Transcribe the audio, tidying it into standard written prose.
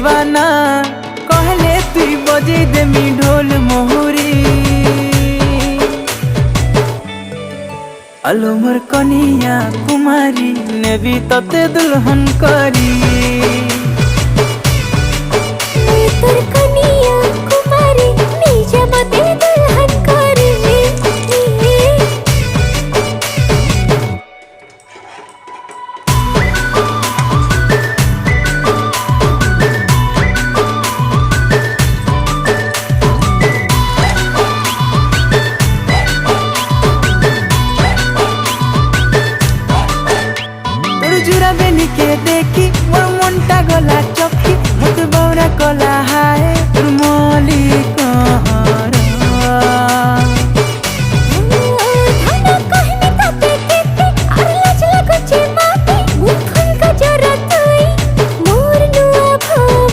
दीवाना कहले तुई बजे देमी ढोल मोहुरी। आलो मोर कनिया कुमारी नेबी तते दुल्हन करी। तोर कनिया कुमारी निजे मते दुल्हन करी। जुरा बेनी के देखी मोर मनटा गला चौकी मत बौरा कला